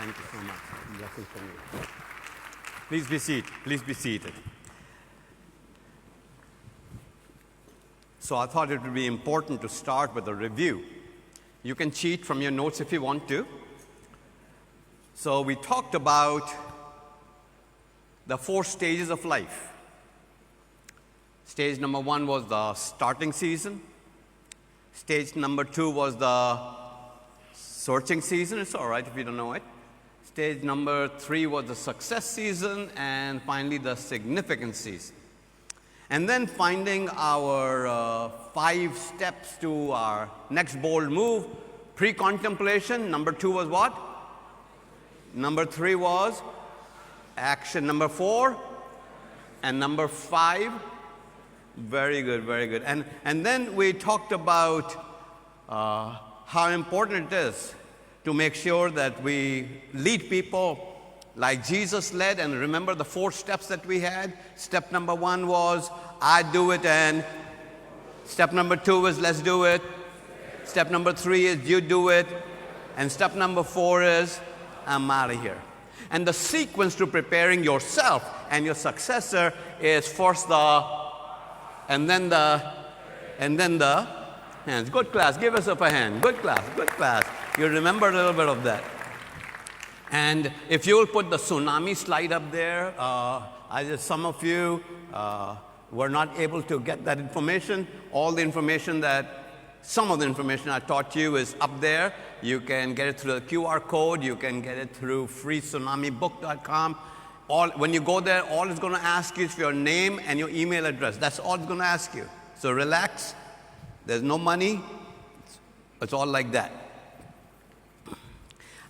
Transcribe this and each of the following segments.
Thank you so much. Blessings from you. Please be seated. Please be seated. So I thought it would be important to start with a review. You can cheat from your notes if you want to. So we talked about the 4 stages of life. Stage number 1 was the starting season. Stage number 2 was the searching season. It's all right if you don't know it. Stage number 3 was the success season, and finally the significance season. And then finding our 5 steps to our next bold move. Pre-contemplation, number 2 was what? Number 3 was action. Number 4 and number 5. Very good, very good. And then we talked about how important it is to make sure that we lead people like Jesus led. And remember the 4 steps that we had? Step number 1 was, I do it, and step number 2 is, let's do it. Step number 3 is, you do it. And step number 4 is, I'm out of here. And the sequence to preparing yourself and your successor is first and then the hands. Good class. Give us up a hand. Good class. Good class. You remember a little bit of that. And if you will put the tsunami slide up there, some of you were not able to get that information. Some of the information I taught you is up there. You can get it through the QR code. You can get it through freetsunamibook.com. When you go there, all it's going to ask you is your name and your email address. That's all it's going to ask you. So relax. There's no money. It's all like that.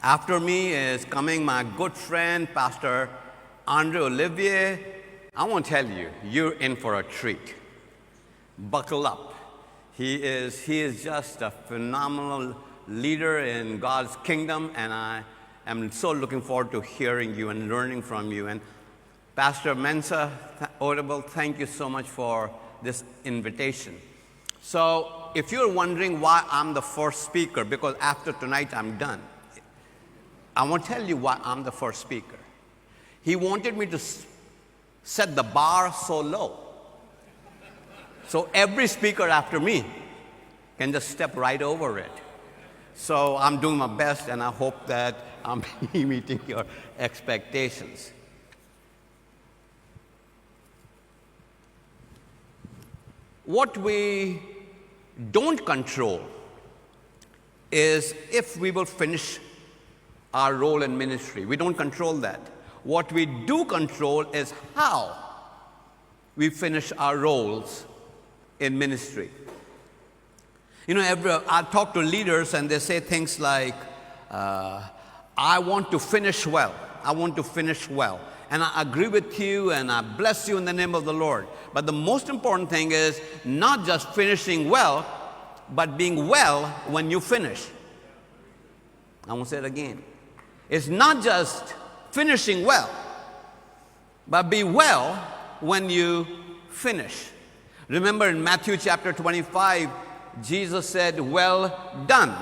After me is coming my good friend, Pastor Andre Olivier. I want to tell you, you're in for a treat. Buckle up. He is just a phenomenal leader in God's kingdom, and I am so looking forward to hearing you and learning from you. And Pastor Mensa Otabil, thank you so much for this invitation. So if you're wondering why I'm the first speaker, because after tonight I'm done, I want to tell you why I'm the first speaker. He wanted me to set the bar so low, so every speaker after me can just step right over it. So I'm doing my best, and I hope that I'm meeting your expectations. What we don't control is if we will finish our role in ministry. We don't control that. What we do control is how we finish our roles in ministry. You know, I talk to leaders and they say things like, I want to finish well. I want to finish well. And I agree with you and I bless you in the name of the Lord. But the most important thing is not just finishing well, but being well when you finish. I won't say it again. It's not just finishing well, but be well when you finish. Remember in Matthew chapter 25, Jesus said, well done.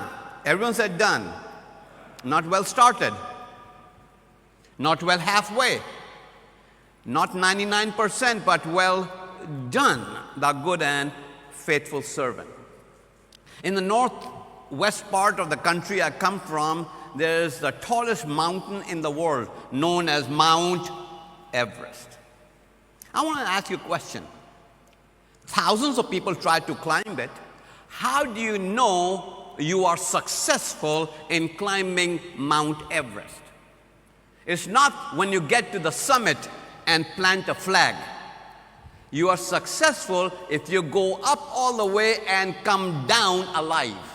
Everyone said done. Not well started. Not well halfway. Not 99%, but well done, the good and faithful servant. In the northwest part of the country I come from, there's the tallest mountain in the world, known as Mount Everest. I want to ask you a question. Thousands of people try to climb it. How do you know you are successful in climbing Mount Everest? It's not when you get to the summit and plant a flag. You are successful if you go up all the way and come down alive.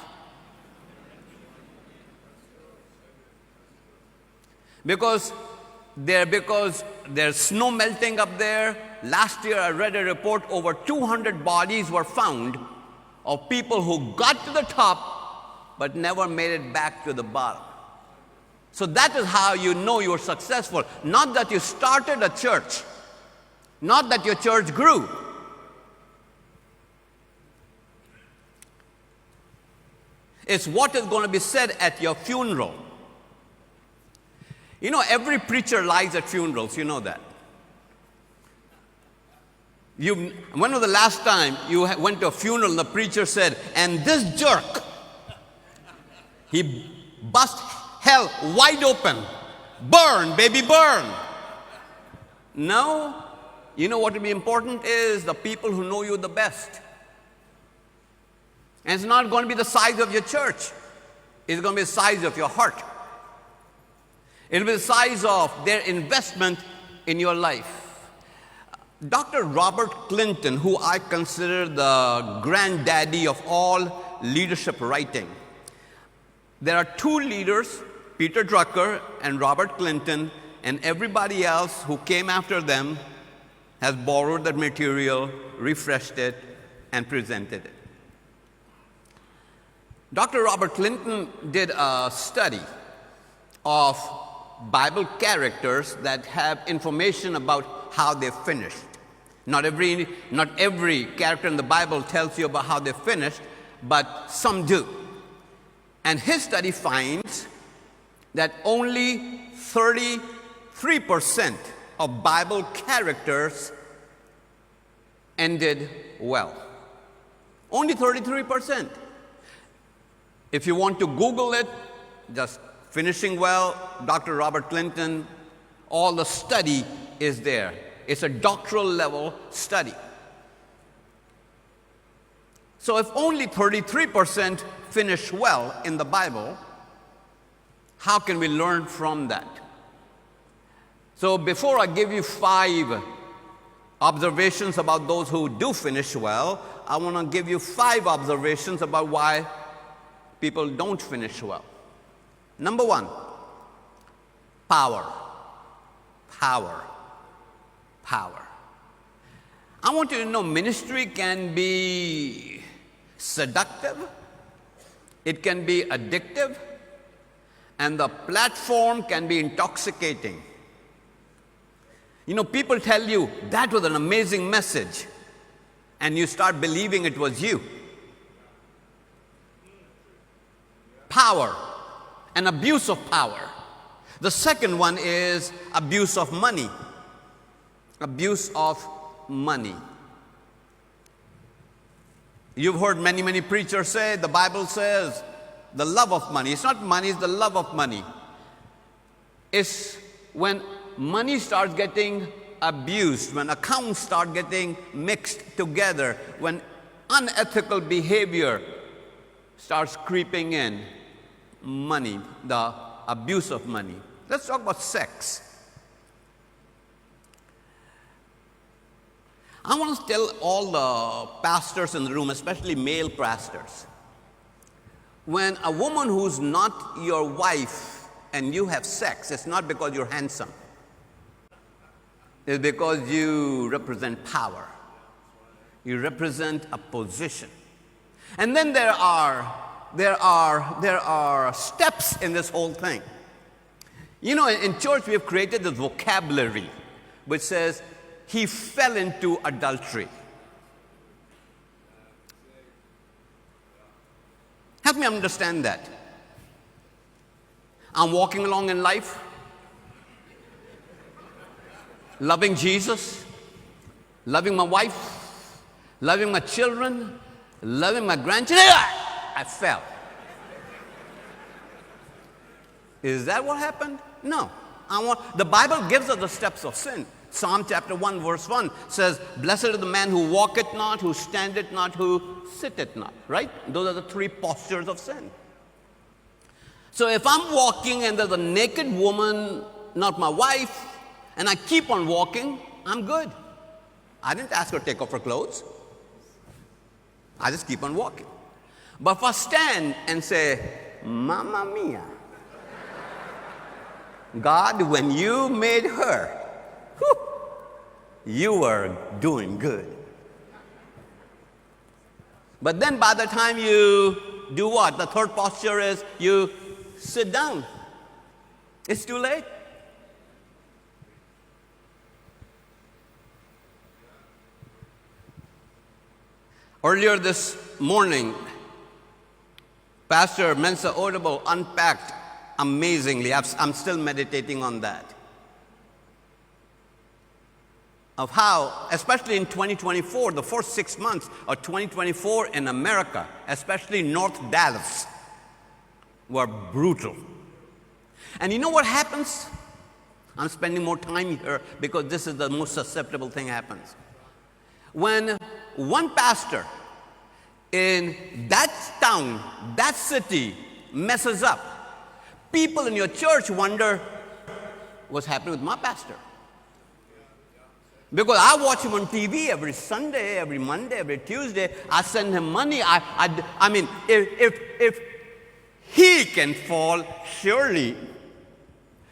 Because there's snow melting up there. Last year I read a report, over 200 bodies were found of people who got to the top but never made it back to the bottom. So that is how you know you're successful. Not that you started a church, not that your church grew. It's what is going to be said at your funeral. You know, every preacher lies at funerals. You know that. When was the last time you went to a funeral and the preacher said, and this jerk, he bust hell wide open. Burn, baby, burn. No. You know what will be important is the people who know you the best. And it's not going to be the size of your church. It's going to be the size of your heart. It will be the size of their investment in your life. Dr. Robert Clinton, who I consider the granddaddy of all leadership writing. There are two leaders, Peter Drucker and Robert Clinton, and everybody else who came after them has borrowed that material, refreshed it, and presented it. Dr. Robert Clinton did a study of Bible characters that have information about how they finished. Not every character in the Bible tells you about how they finished, but some do. And his study finds that only 33% of Bible characters ended well. Only 33%. If you want to Google it, just finishing well, Dr. Robert Clinton, all the study is there. It's a doctoral level study. So if only 33% finish well in the Bible, how can we learn from that? So before I give you 5 observations about those who do finish well, I want to give you 5 observations about why people don't finish well. Number 1, power. Power. Power. I want you to know ministry can be seductive, it can be addictive, and the platform can be intoxicating. You know, people tell you, that was an amazing message, and you start believing it was you. Power, and abuse of power. The second one is abuse of money. Abuse of money. You've heard many preachers say, the Bible says, the love of money. It's not money, it's the love of money. It's when money starts getting abused, when accounts start getting mixed together, when unethical behavior starts creeping in, money, the abuse of money. Let's talk about sex. I want to tell all the pastors in the room, especially male pastors, when a woman who's not your wife and you have sex, it's not because you're handsome. It's because you represent power. You represent a position. And then there are steps in this whole thing. You know, in church we have created this vocabulary which says, he fell into adultery. Help me understand that. I'm walking along in life, loving Jesus, loving my wife, loving my children, loving my grandchildren. I fell. Is that what happened? No. The Bible gives us the steps of sin. Psalm chapter 1 verse 1 says, blessed is the man who walketh not, who standeth not, who sitteth not. Right? Those are the 3 postures of sin. So if I'm walking and there's a naked woman, not my wife, and I keep on walking, I'm good. I didn't ask her to take off her clothes. I just keep on walking. But if I stand and say, Mamma mia, God, when you made her, whew, you were doing good. But then by the time you do what? The third posture is you sit down. It's too late. Earlier this morning, Pastor Mensa Otabil unpacked amazingly. I'm still meditating on that. Of how, especially in 2024, the first 6 months of 2024 in America, especially North Dallas, were brutal. And you know what happens? I'm spending more time here because this is the most susceptible thing happens. When one pastor in that town, that city messes up, people in your church wonder what's happening with my pastor. Because I watch him on TV every Sunday, every Monday, every Tuesday. I send him money. I mean, if he can fall, surely.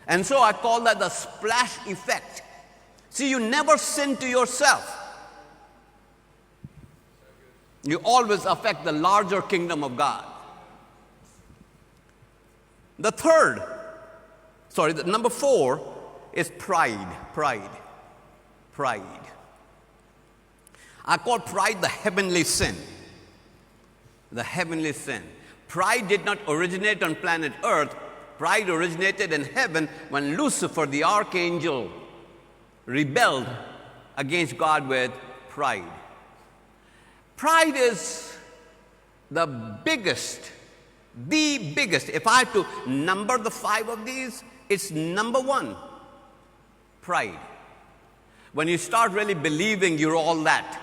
And so I call that the splash effect. See, you never sin to yourself. You always affect the larger kingdom of God. The number 4 is pride. Pride. I call pride the heavenly sin. The heavenly sin. Pride did not originate on planet Earth. Pride originated in heaven when Lucifer, the archangel, rebelled against God with pride. Pride is the biggest. If I had to number the 5 of these, it's number 1, pride. When you start really believing you're all that.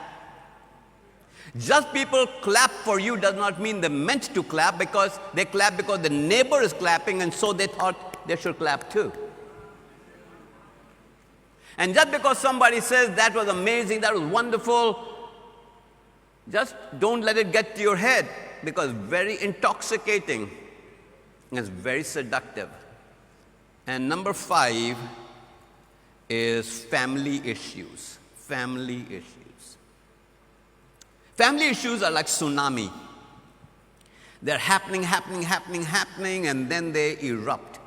Just people clap for you does not mean they're meant to clap, because they clap because the neighbor is clapping and so they thought they should clap too. And just because somebody says that was amazing, that was wonderful, just don't let it get to your head, because very intoxicating and it's very seductive. And number 5 is family issues. Family issues. Family issues are like tsunami. They're happening, and then they erupt.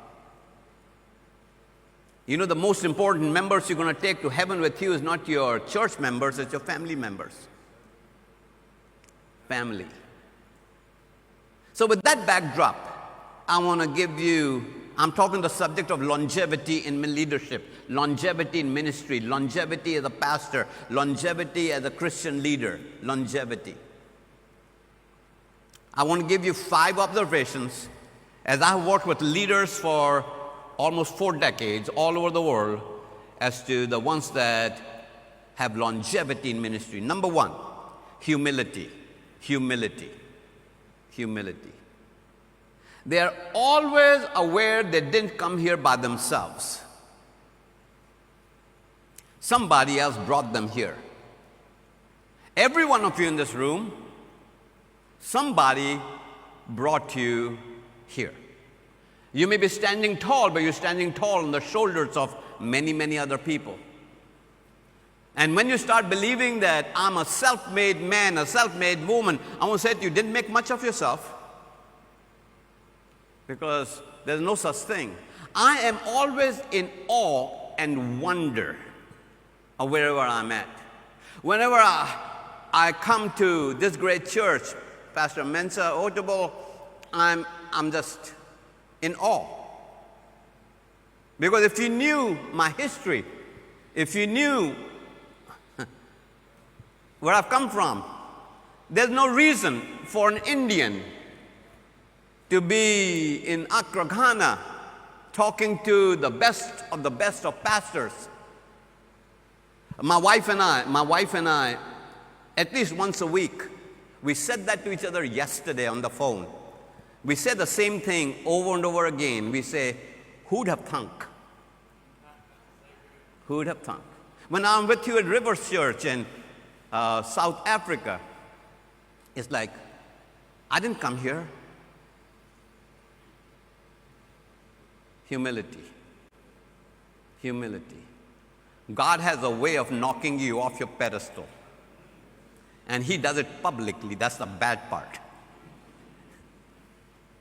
You know, the most important members you're going to take to heaven with you is not your church members, it's your family members. Family. So with that backdrop, I want to give you, I'm talking the subject of longevity in leadership, longevity in ministry, longevity as a pastor, longevity as a Christian leader, longevity. I want to give you 5 observations as I have worked with leaders for almost 4 decades all over the world as to the ones that have longevity in ministry. Number 1, humility. Humility. Humility. They are always aware they didn't come here by themselves. Somebody else brought them here. Every one of you in this room, somebody brought you here. You may be standing tall, but you're standing tall on the shoulders of many, many other people. And when you start believing that I'm a self-made man, a self-made woman, I want to say to you, didn't make much of yourself, because there's no such thing. I am always in awe and wonder of wherever I'm at. Whenever I come to this great church, Pastor Mensa Otabil, I'm just in awe. Because if you knew my history, if you knew where I've come from, there's no reason for an Indian to be in Accra, Ghana, talking to the best of pastors. My wife and I, at least once a week, we said that to each other yesterday on the phone. We say the same thing over and over again. We say, who'd have thunk? Who'd have thunk? When I'm with you at Rivers Church in South Africa, it's like, I didn't come here. Humility. Humility. God has a way of knocking you off your pedestal. And He does it publicly. That's the bad part.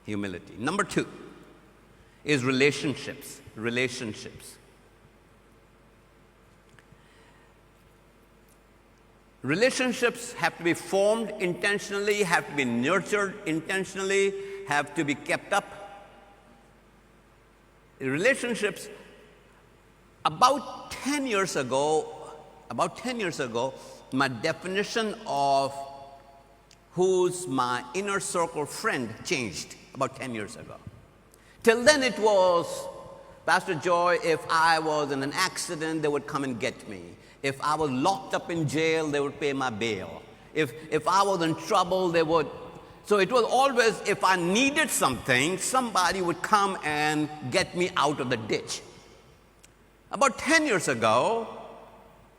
Humility. Number 2 is relationships. Relationships. Relationships have to be formed intentionally, have to be nurtured intentionally, have to be kept up. relationships, about 10 years ago, my definition of who's my inner circle friend changed about 10 years ago. Till then it was, Pastor Joy, if I was in an accident, they would come and get me. If I was locked up in jail, they would pay my bail. If I was in trouble, they would. So it was always, if I needed something, somebody would come and get me out of the ditch. About 10 years ago,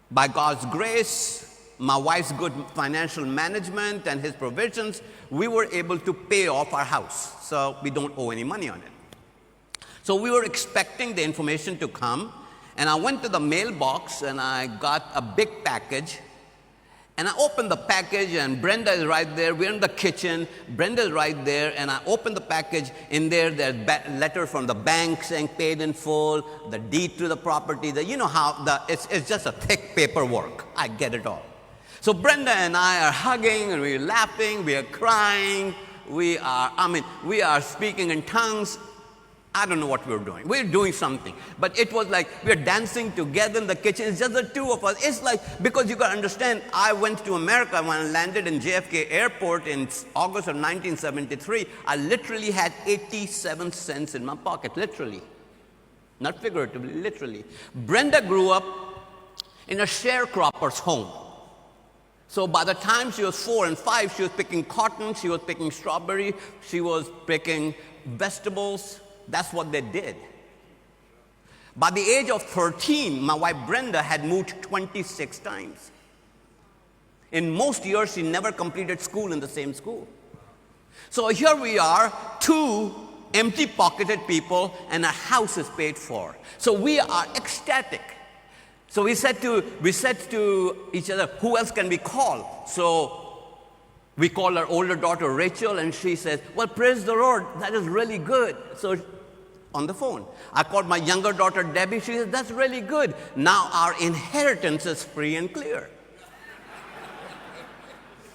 by God's grace, my wife's good financial management and his provisions, we were able to pay off our house. So we don't owe any money on it. So we were expecting the information to come, and I went to the mailbox and I got a big package. And I opened the package, and Brenda is right there. We're in the kitchen. Brenda is right there, and I opened the package. In there, there's a letter from the bank saying paid in full, the deed to the property. You know how it's just a thick paperwork. I get it all. So Brenda and I are hugging, and we're laughing, we are crying, we are speaking in tongues. I don't know what we're doing. We're doing something. But it was like we're dancing together in the kitchen. It's just the two of us. It's like, because you got to understand, I went to America when I landed in JFK Airport in August of 1973. I literally had 87 cents in my pocket, literally. Not figuratively, literally. Brenda grew up in a sharecropper's home. So by the time she was 4 and 5, she was picking cotton, she was picking strawberry, she was picking vegetables. That's what they did. By the age of 13, my wife Brenda had moved 26 times. In most years, she never completed school in the same school. So here we are, two empty-pocketed people, and our house is paid for. So we are ecstatic. So we said to each other, who else can we call? So we called our older daughter Rachel, and she says, well, praise the Lord, that is really good. So on the phone, I called my younger daughter Debbie. She says, that's really good. Now our inheritance is free and clear.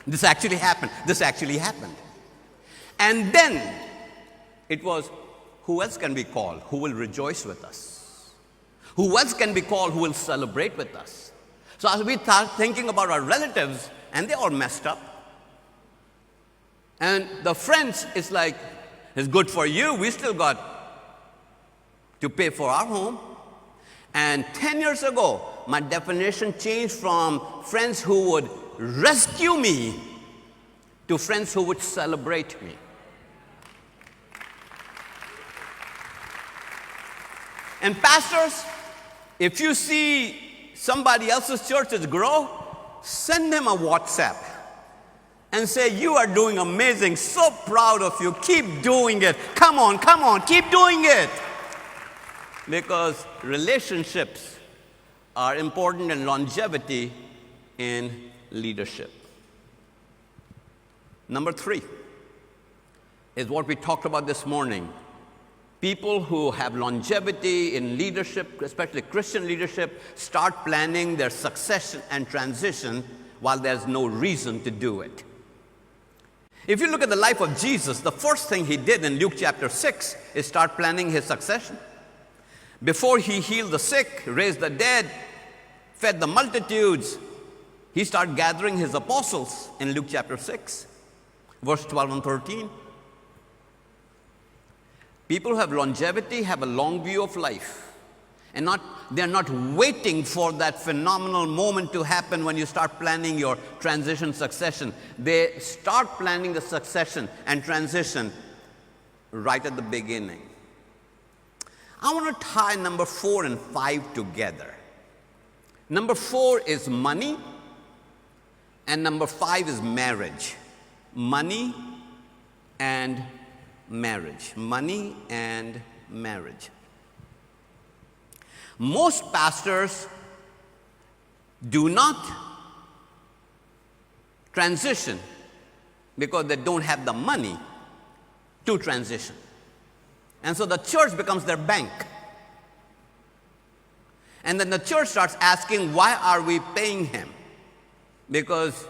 This actually happened. And then it was, who else can we call who will rejoice with us? Who else can we call who will celebrate with us? So as we start thinking about our relatives, and they all messed up. And the friends, it's like, it's good for you. We still got to pay for our home. And 10 years ago, my definition changed from friends who would rescue me to friends who would celebrate me. And pastors, if you see somebody else's churches grow, send them a WhatsApp and say, you are doing amazing, so proud of you, keep doing it. Come on, keep doing it. Because relationships are important in longevity in leadership. Number 3 is what we talked about this morning. People who have longevity in leadership, especially Christian leadership, start planning their succession and transition while there's no reason to do it. If you look at the life of Jesus, the first thing he did in Luke chapter 6 is start planning his succession. Before he healed the sick, raised the dead, fed the multitudes, he started gathering his apostles in Luke chapter 6, verse 12 and 13. People who have longevity have a long view of life. And they're not waiting for that phenomenal moment to happen when you start planning your transition succession. They start planning the succession and transition right at the beginning. I want to tie number 4 and 5 together. Number 4 is money, and number 5 is marriage. Money and marriage. Money and marriage. Most pastors do not transition because they don't have the money to transition. And so the church becomes their bank. And then the church starts asking, why are we paying him? Because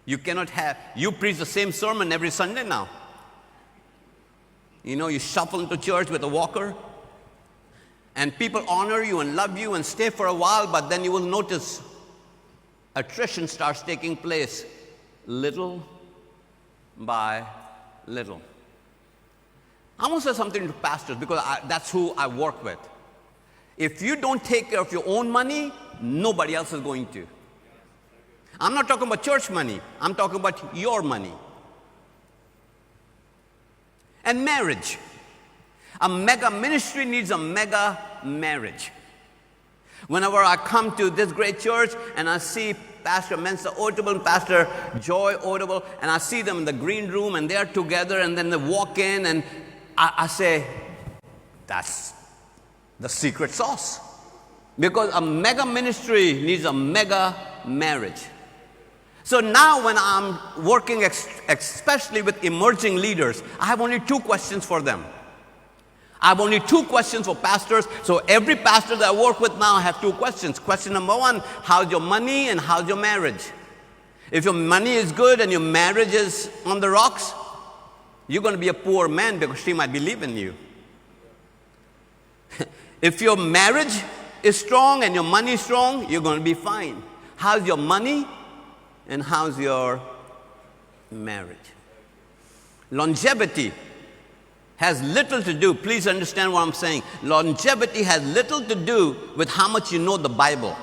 you preach the same sermon every Sunday now. You know, you shuffle into church with a walker. And people honor you and love you and stay for a while, but then you will notice attrition starts taking place little by little. I want to say something to pastors because that's who I work with. If you don't take care of your own money, nobody else is going to. I'm not talking about church money. I'm talking about your money. And marriage. A mega ministry needs a mega marriage. Whenever I come to this great church and I see Pastor Mensa Otabil and Pastor Joy Otabil, and I see them in the green room and they're together, and then they walk in, and I say, that's the secret sauce. Because a mega ministry needs a mega marriage. So now when I'm working especially with emerging leaders, I have only 2 questions for them. I have only 2 questions for pastors. So every pastor that I work with now, I have 2 questions. Question number 1, how's your money and how's your marriage? If your money is good and your marriage is on the rocks, you're going to be a poor man because she might be leaving you. If your marriage is strong and your money is strong, you're going to be fine. How's your money and how's your marriage? Longevity has little to do, please understand what I'm saying. Longevity has little to do with how much you know the Bible.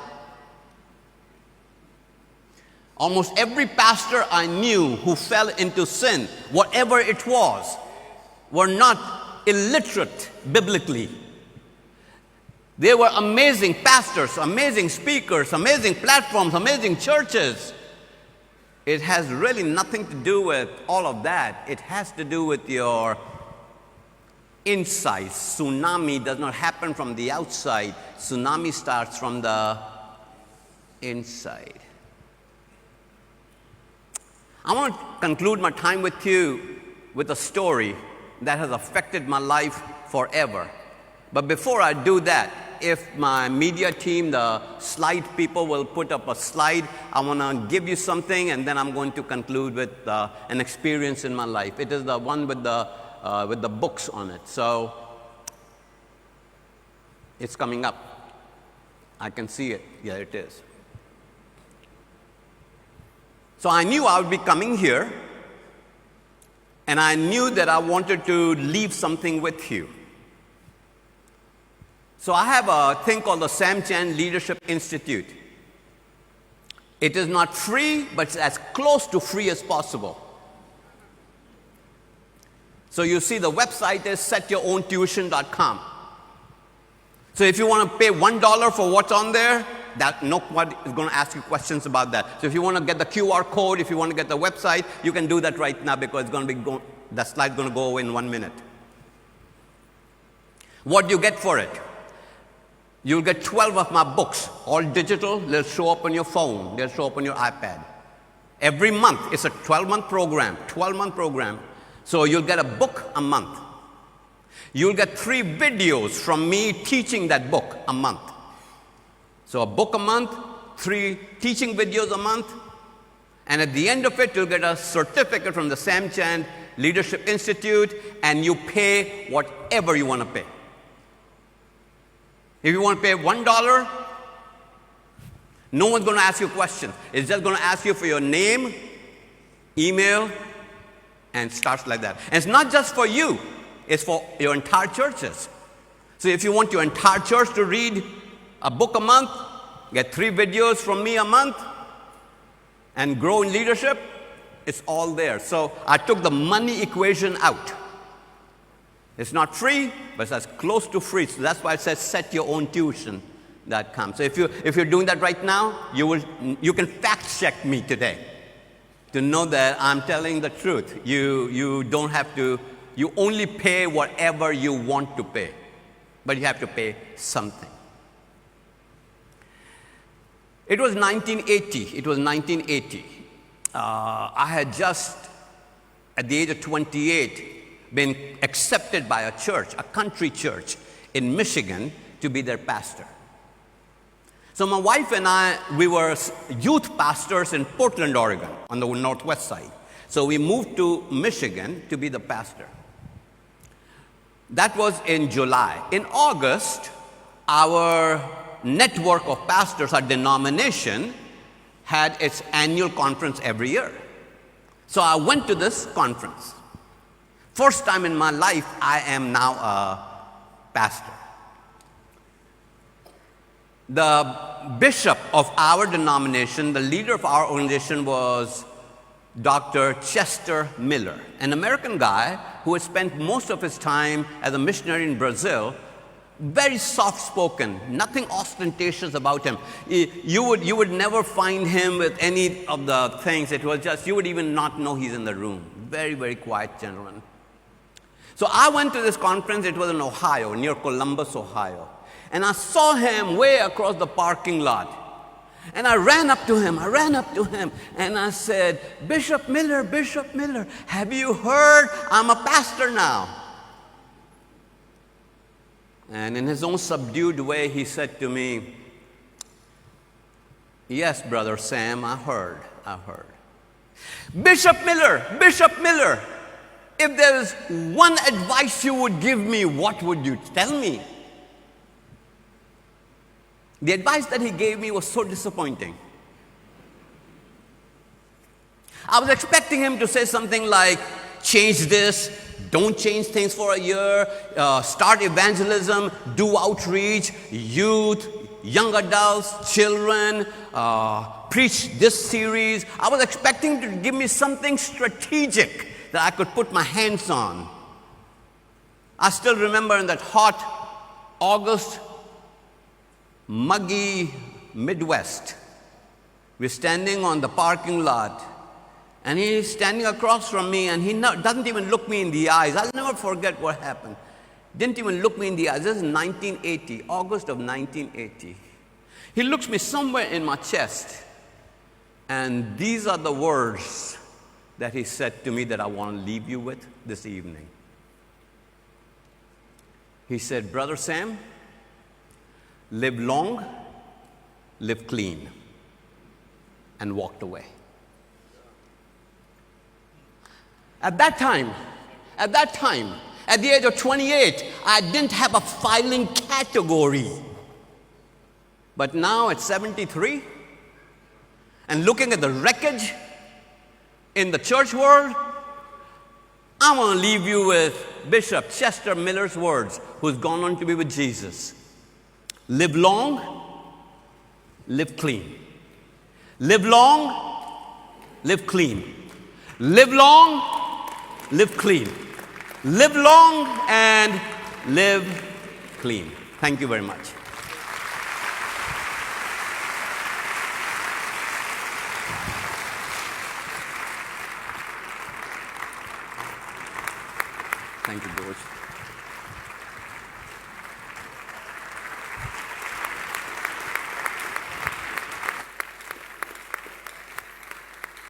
Almost every pastor I knew who fell into sin, whatever it was, were not illiterate biblically. They were amazing pastors, amazing speakers, amazing platforms, amazing churches. It has really nothing to do with all of that. It has to do with your insights. Tsunami does not happen from the outside. Tsunami starts from the inside. I want to conclude my time with you with a story that has affected my life forever. But before I do that, if my media team, the slide people, will put up a slide, I want to give you something, and then I'm going to conclude with an experience in my life. It is the one with the books on it. So it's coming up. I can see it. Yeah, it is. So I knew I would be coming here, and I knew that I wanted to leave something with you. So I have a thing called the CHAND Leadership Institute. It is not free, but it's as close to free as possible. So you see the website is setyourowntuition.com. So if you want to pay $1 for what's on there, that nobody is going to ask you questions about that. So if you want to get the QR code, if you want to get the website, you can do that right now because it's going to be the slide's going to go away in 1 minute. What do you get for it? You'll get 12 of my books, all digital. They'll show up on your phone. They'll show up on your iPad. Every month, it's a 12-month program, 12-month program. So you'll get a book a month. You'll get 3 videos from me teaching that book a month. So a book a month, 3 teaching videos a month, and at the end of it, you'll get a certificate from the CHAND Leadership Institute, and you pay whatever you want to pay. If you want to pay $1, no one's going to ask you questions. It's just going to ask you for your name, email, and starts like that. And it's not just for you. It's for your entire churches. So if you want your entire church to read a book a month, get 3 videos from me a month, and grow in leadership, it's all there. So I took the money equation out. It's not free, but it's as close to free. So that's why it says setyourowntuition.com. So if you're doing that right now, you can fact check me today to know that I'm telling the truth. You don't have to. You only pay whatever you want to pay, but you have to pay something. It was 1980. I had just, at the age of 28, been accepted by a church, a country church in Michigan, to be their pastor. So my wife and I, we were youth pastors in Portland, Oregon, on the northwest side. So we moved to Michigan to be the pastor. That was in July. In August, our network of pastors, our denomination, had its annual conference every year. So I went to this conference. First time in my life, I am now a pastor. The bishop of our denomination, the leader of our organization, was Dr. Chester Miller, an American guy who had spent most of his time as a missionary in Brazil. Very soft-spoken, nothing ostentatious about him. You would never find him with any of the things. It was just, you would even not know he's in the room. Very, very quiet gentleman. So I went to this conference. It was in Ohio, near Columbus, Ohio. And I saw him way across the parking lot. And I ran up to him, and I said, Bishop Miller, have you heard I'm a pastor now? And in his own subdued way, he said to me, yes, Brother Sam, I heard. Bishop Miller, if there's one advice you would give me, what would you tell me? The advice that he gave me was so disappointing. I was expecting him to say something like, change this, don't change things for a year, start evangelism, do outreach, youth, young adults, children, preach this series. I was expecting him to give me something strategic that I could put my hands on. I still remember in that hot August, muggy Midwest, we're standing on the parking lot, and he's standing across from me, and he doesn't even look me in the eyes. I'll never forget what happened. Didn't even look me in the eyes. This is 1980, August of 1980. He looks me somewhere in my chest, and these are the words that he said to me that I want to leave you with this evening. He said, Brother Sam, live long, live clean, and walked away. At that time, at the age of 28, I didn't have a filing category. But now at 73, and looking at the wreckage in the church world, I want to leave you with Bishop Chester Miller's words, who's gone on to be with Jesus. Live long, live clean. Live long, live clean. Live long, live clean. Live long and live clean. Thank you very much. Thank you, George.